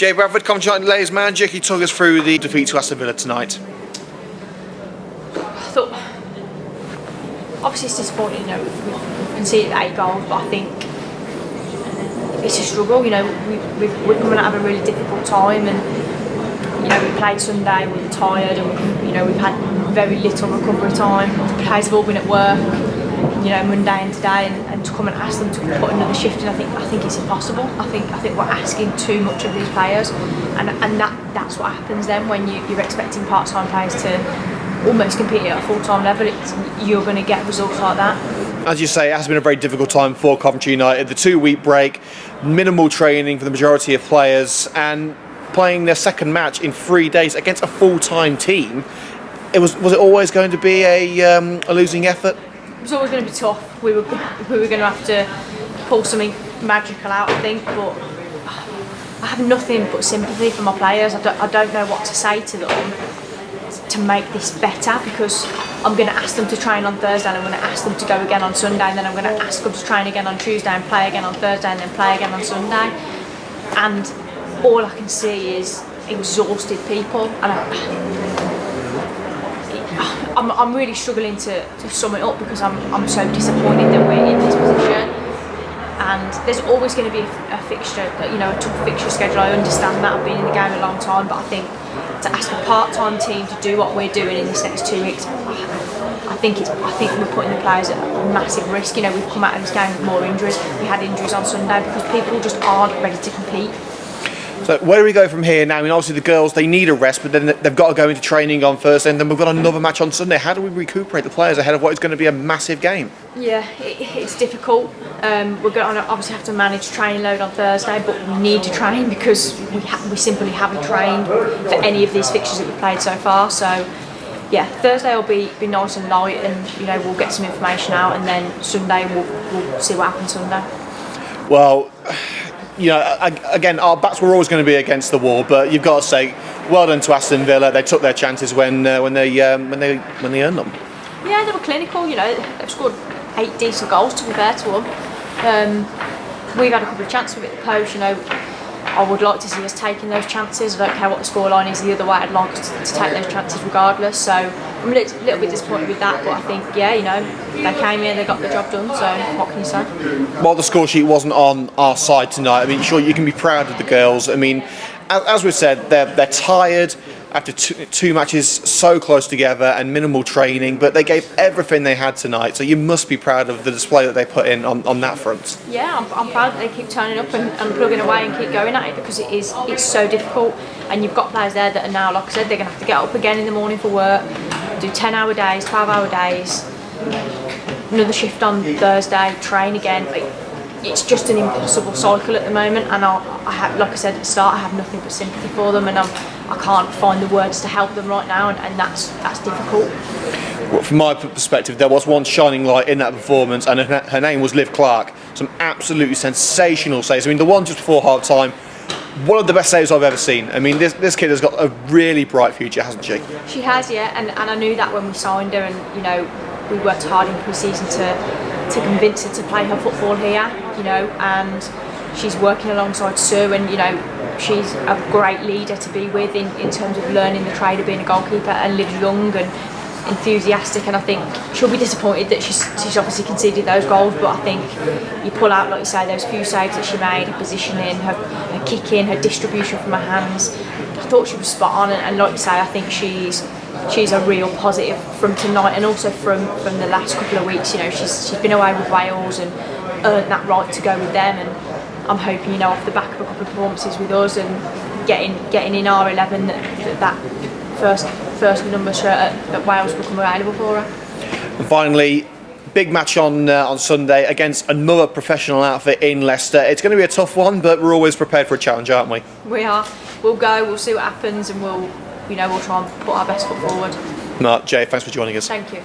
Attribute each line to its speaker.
Speaker 1: Jay Bradford, Coventry United Ladies manager, can you talk us through the defeat to Aston Villa tonight?
Speaker 2: I thought, obviously it's disappointing, we've conceded 8 goals, but I think it's a struggle, we're coming out of a really difficult time, and we played Sunday, we were tired, and we've had very little recovery time. The players have all been at work, Monday and today, and to come and ask them to put another shift in, I think it's impossible. I think we're asking too much of these players, and that's what happens then when you're expecting part-time players to almost compete at a full-time level. You're going to get results like that.
Speaker 1: As you say, it has been a very difficult time for Coventry United. The 2-week break, minimal training for the majority of players, and playing their second match in 3 days against a full-time team. Was it always going to be a losing effort?
Speaker 2: It was always going to be tough. We were going to have to pull something magical out, I think, but I have nothing but sympathy for my players. I don't know what to say to them to make this better, because I'm going to ask them to train on Thursday, and I'm going to ask them to go again on Sunday, and then I'm going to ask them to train again on Tuesday and play again on Thursday and then play again on Sunday. And all I can see is exhausted people, and I'm really struggling to sum it up, because I'm so disappointed that we're in this position. And there's always going to be a fixture, a tough fixture schedule. I understand that. I've been in the game a long time, but I think to ask a part-time team to do what we're doing in this next 2 weeks, I think we're putting the players at a massive risk. We've come out of this game with more injuries. We had injuries on Sunday because people just aren't ready to compete.
Speaker 1: So where do we go from here now? I mean, obviously the girls, they need a rest, but then they've got to go into training on Thursday, and then we've got another match on Sunday. How do we recuperate the players ahead of what is going to be a massive game?
Speaker 2: Yeah, it's difficult. We're going to obviously have to manage training load on Thursday, but we need to train because we simply haven't trained for any of these fixtures that we've played so far. So yeah, Thursday will be nice and light, and we'll get some information out, and then Sunday we'll see what happens Sunday.
Speaker 1: Well, again, our backs were always going to be against the wall, but you've got to say, well done to Aston Villa. They took their chances when they earned them.
Speaker 2: Yeah, they were clinical. They've scored 8 decent goals, to be fair to them. We've had a couple of chances with the post. I would like to see us taking those chances. I don't care what the scoreline is the other way. I'd like us to take those chances regardless. So I'm a little bit disappointed with that, but I think, they came in, they got the job done, so what can you say?
Speaker 1: While the score sheet wasn't on our side tonight, I mean, sure, you can be proud of the girls. I mean, as we've said, they're tired after two matches so close together and minimal training, but they gave everything they had tonight, so you must be proud of the display that they put in on that front.
Speaker 2: Yeah, I'm proud that they keep turning up and plugging away and keep going at it, because it's so difficult, and you've got players there that are now, like I said, they're going to have to get up again in the morning for work, do 10-hour days, 12-hour days, another shift on Thursday, train again. It's just an impossible cycle at the moment, and like I said at the start, I have nothing but sympathy for them, and I can't find the words to help them right now, and that's difficult.
Speaker 1: Well, from my perspective, there was one shining light in that performance, and her name was Liv Clark. Some absolutely sensational saves. I mean, the one just before half-time, one of the best saves I've ever seen. I mean, this kid has got a really bright future, hasn't she? She
Speaker 2: has, yeah, and I knew that when we signed her, and we worked hard in pre-season to convince her to play her football here, and she's working alongside Sue, and she's a great leader to be with in terms of learning the trade of being a goalkeeper, and Liv's young and enthusiastic, and I think she'll be disappointed that she's obviously conceded those goals, but I think you pull out, like you say, those few saves that she made, her positioning, her kicking, her distribution from her hands. I thought she was spot on, and like you say, I think she's a real positive from tonight, and also from the last couple of weeks. She's been away with Wales and earned that right to go with them, and I'm hoping, off the back of a couple of performances with us and getting in our 11, that first number shirt at Wales will become available for her.
Speaker 1: And finally, big match on Sunday against another professional outfit in Leicester. It's going to be a tough one, but we're always prepared for a challenge, aren't we?
Speaker 2: We are. We'll go. We'll see what happens, and we'll try and put our best foot forward.
Speaker 1: Mark, Jay, thanks for joining us.
Speaker 2: Thank you.